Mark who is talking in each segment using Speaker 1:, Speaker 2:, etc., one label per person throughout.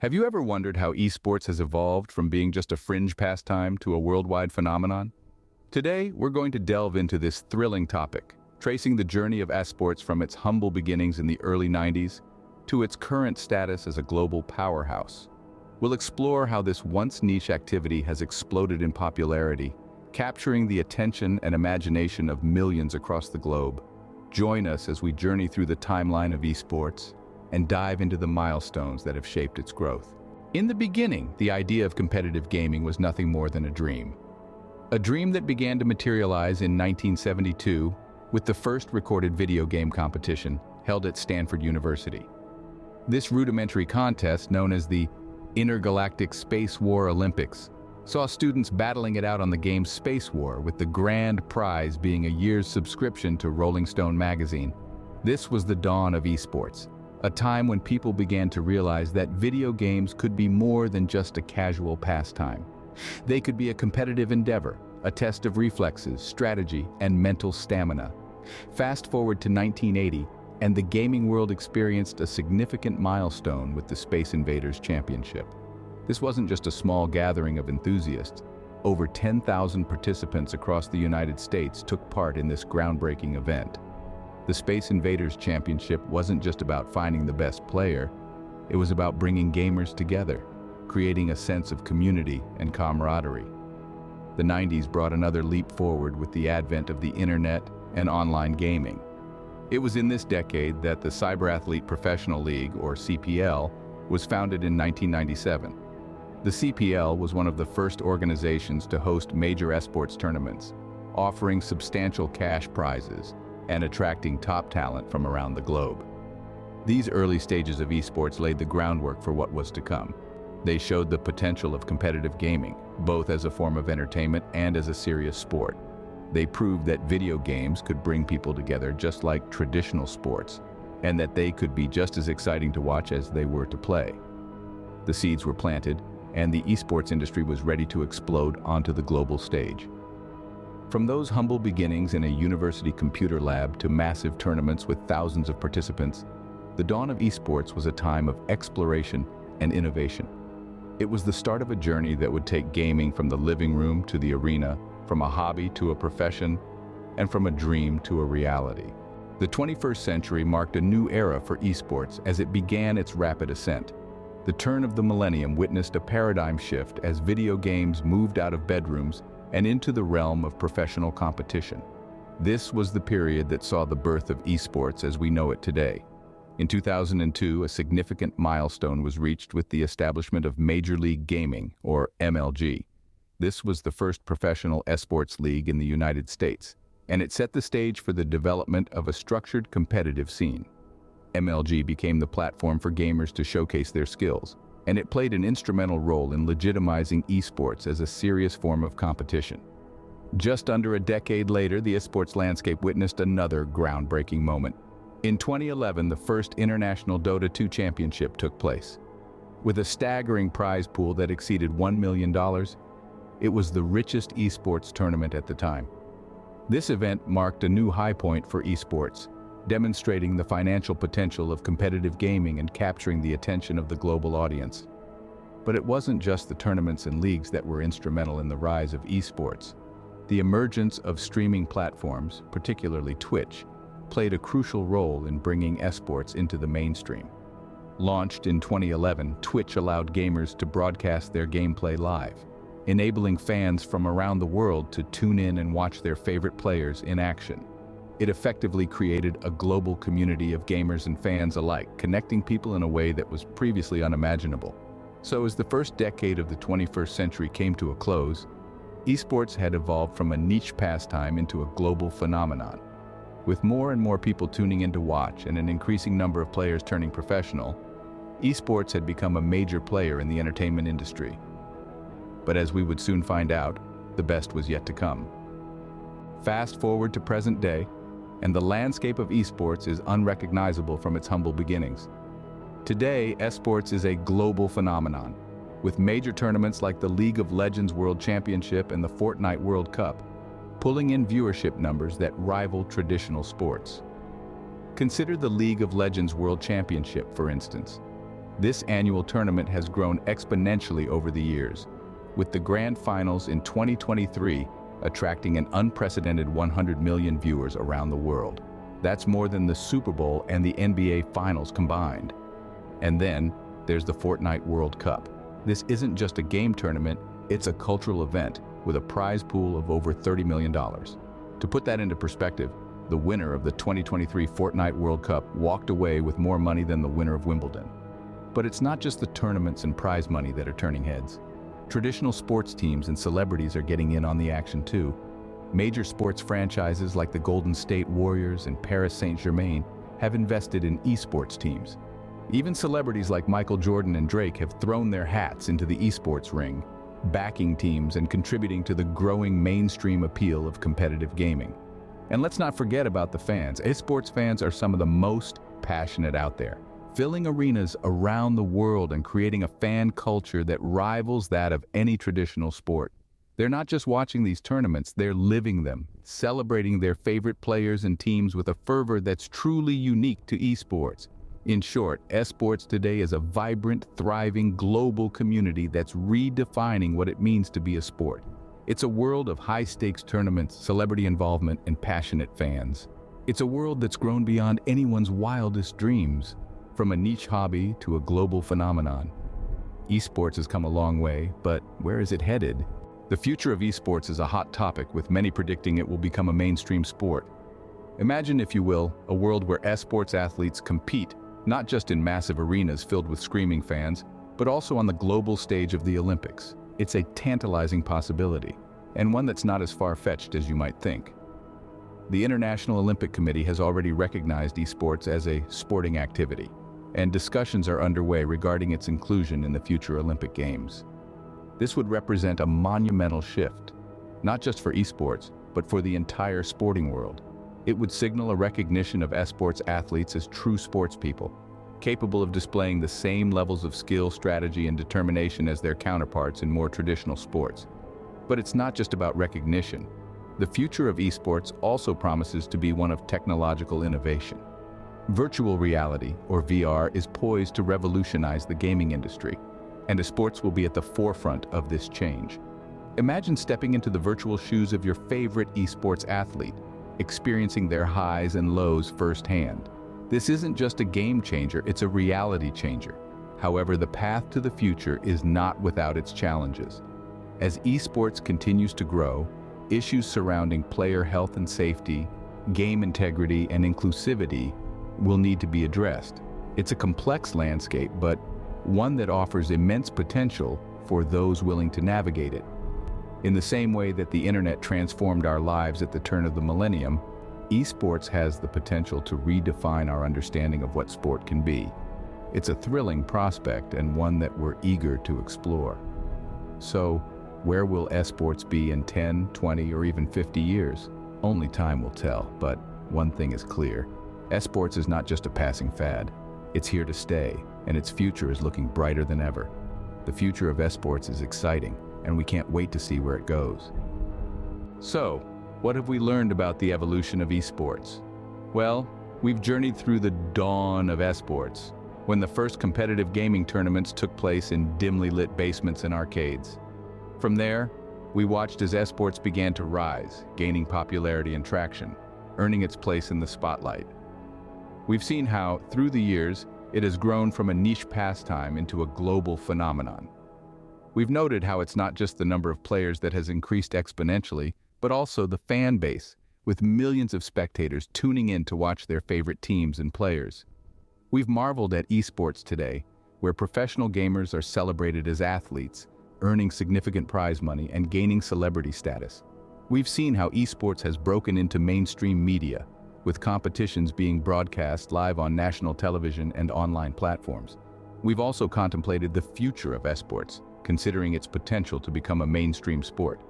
Speaker 1: Have you ever wondered how esports has evolved from being just a fringe pastime to a worldwide phenomenon? Today, we're going to delve into this thrilling topic, tracing the journey of esports from its humble beginnings in the early 90s to its current status as a global powerhouse. We'll explore how this once niche activity has exploded in popularity, capturing the attention and imagination of millions across the globe. Join us as we journey through the timeline of esports and dive into the milestones that have shaped its growth. In the beginning, the idea of competitive gaming was nothing more than a dream. A dream that began to materialize in 1972 with the first recorded video game competition held at Stanford University. This rudimentary contest, known as the Intergalactic Space War Olympics, saw students battling it out on the game's Space War, with the grand prize being a year's subscription to Rolling Stone magazine. This was the dawn of esports, a time when people began to realize that video games could be more than just a casual pastime. They could be a competitive endeavor, a test of reflexes, strategy, and mental stamina. Fast forward to 1980, and the gaming world experienced a significant milestone with the Space Invaders Championship. This wasn't just a small gathering of enthusiasts. Over 10,000 participants across the United States took part in this groundbreaking event. The Space Invaders Championship wasn't just about finding the best player, it was about bringing gamers together, creating a sense of community and camaraderie. The 90s brought another leap forward with the advent of the internet and online gaming. It was in this decade that the Cyberathlete Professional League, or CPL, was founded in 1997. The CPL was one of the first organizations to host major esports tournaments, offering substantial cash prizes and attracting top talent from around the globe. These early stages of esports laid the groundwork for what was to come. They showed the potential of competitive gaming, both as a form of entertainment and as a serious sport. They proved that video games could bring people together just like traditional sports, and that they could be just as exciting to watch as they were to play. The seeds were planted, and the esports industry was ready to explode onto the global stage. From those humble beginnings in a university computer lab to massive tournaments with thousands of participants, the dawn of esports was a time of exploration and innovation. It was the start of a journey that would take gaming from the living room to the arena, from a hobby to a profession, and from a dream to a reality. The 21st century marked a new era for esports as it began its rapid ascent. The turn of the millennium witnessed a paradigm shift as video games moved out of bedrooms and into the realm of professional competition. This was the period that saw the birth of esports as we know it today. In 2002, a significant milestone was reached with the establishment of Major League Gaming, or MLG. This was the first professional esports league in the United States, and it set the stage for the development of a structured competitive scene. MLG became the platform for gamers to showcase their skills, and it played an instrumental role in legitimizing esports as a serious form of competition. Just under a decade later, the esports landscape witnessed another groundbreaking moment. In 2011, the first International Dota 2 Championship took place. With a staggering prize pool that exceeded $1 million, it was the richest esports tournament at the time. This event marked a new high point for esports, demonstrating the financial potential of competitive gaming and capturing the attention of the global audience. But it wasn't just the tournaments and leagues that were instrumental in the rise of esports. The emergence of streaming platforms, particularly Twitch, played a crucial role in bringing esports into the mainstream. Launched in 2011, Twitch allowed gamers to broadcast their gameplay live, enabling fans from around the world to tune in and watch their favorite players in action. It effectively created a global community of gamers and fans alike, connecting people in a way that was previously unimaginable. So as the first decade of the 21st century came to a close, esports had evolved from a niche pastime into a global phenomenon. With more and more people tuning in to watch and an increasing number of players turning professional, esports had become a major player in the entertainment industry. But as we would soon find out, the best was yet to come. Fast forward to present day, and the landscape of esports is unrecognizable from its humble beginnings. Today, esports is a global phenomenon, with major tournaments like the League of Legends World Championship and the Fortnite World Cup, pulling in viewership numbers that rival traditional sports. Consider the League of Legends World Championship, for instance. This annual tournament has grown exponentially over the years, with the grand finals in 2023 attracting an unprecedented 100 million viewers around the world. That's more than the Super Bowl and the NBA Finals combined. And then, there's the Fortnite World Cup. This isn't just a game tournament, it's a cultural event with a prize pool of over $30 million. To put that into perspective, the winner of the 2023 Fortnite World Cup walked away with more money than the winner of Wimbledon. But it's not just the tournaments and prize money that are turning heads. Traditional sports teams and celebrities are getting in on the action too. Major sports franchises like the Golden State Warriors and Paris Saint-Germain have invested in esports teams. Even celebrities like Michael Jordan and Drake have thrown their hats into the esports ring, backing teams and contributing to the growing mainstream appeal of competitive gaming. And let's not forget about the fans. Esports fans are some of the most passionate out there, filling arenas around the world and creating a fan culture that rivals that of any traditional sport. They're not just watching these tournaments, they're living them, celebrating their favorite players and teams with a fervor that's truly unique to esports. In short, Esports Today is a vibrant, thriving, global community that's redefining what it means to be a sport. It's a world of high-stakes tournaments, celebrity involvement, and passionate fans. It's a world that's grown beyond anyone's wildest dreams. From a niche hobby to a global phenomenon. Esports has come a long way, but where is it headed? The future of esports is a hot topic, with many predicting it will become a mainstream sport. Imagine, if you will, a world where esports athletes compete, not just in massive arenas filled with screaming fans, but also on the global stage of the Olympics. It's a tantalizing possibility, and one that's not as far-fetched as you might think. The International Olympic Committee has already recognized esports as a sporting activity, and discussions are underway regarding its inclusion in the future Olympic Games. This would represent a monumental shift, not just for esports, but for the entire sporting world. It would signal a recognition of esports athletes as true sports people, capable of displaying the same levels of skill, strategy, and determination as their counterparts in more traditional sports. But it's not just about recognition. The future of esports also promises to be one of technological innovation. Virtual reality, or VR, is poised to revolutionize the gaming industry, and esports will be at the forefront of this change. Imagine stepping into the virtual shoes of your favorite esports athlete, experiencing their highs and lows firsthand. This isn't just a game changer, it's a reality changer. However, the path to the future is not without its challenges. As esports continues to grow, issues surrounding player health and safety, game integrity, and inclusivity will need to be addressed. It's a complex landscape, but one that offers immense potential for those willing to navigate it. In the same way that the internet transformed our lives at the turn of the millennium, esports has the potential to redefine our understanding of what sport can be. It's a thrilling prospect and one that we're eager to explore. So, where will esports be in 10, 20, or even 50 years? Only time will tell, but one thing is clear. Esports is not just a passing fad. It's here to stay, and its future is looking brighter than ever. The future of esports is exciting, and we can't wait to see where it goes. So, what have we learned about the evolution of esports? Well, we've journeyed through the dawn of esports, when the first competitive gaming tournaments took place in dimly lit basements and arcades. From there, we watched as esports began to rise, gaining popularity and traction, earning its place in the spotlight. We've seen how, through the years, it has grown from a niche pastime into a global phenomenon. We've noted how it's not just the number of players that has increased exponentially, but also the fan base, with millions of spectators tuning in to watch their favorite teams and players. We've marveled at Esports Today, where professional gamers are celebrated as athletes, earning significant prize money and gaining celebrity status. We've seen how esports has broken into mainstream media, with competitions being broadcast live on national television and online platforms. We've also contemplated the future of esports, considering its potential to become a mainstream sport.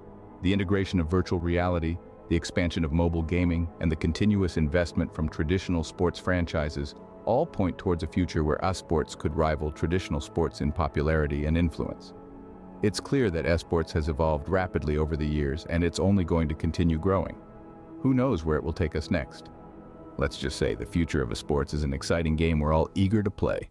Speaker 1: The integration of virtual reality, the expansion of mobile gaming, and the continuous investment from traditional sports franchises all point towards a future where esports could rival traditional sports in popularity and influence. It's clear that esports has evolved rapidly over the years, and it's only going to continue growing. Who knows where it will take us next? Let's just say the future of esports is an exciting game we're all eager to play.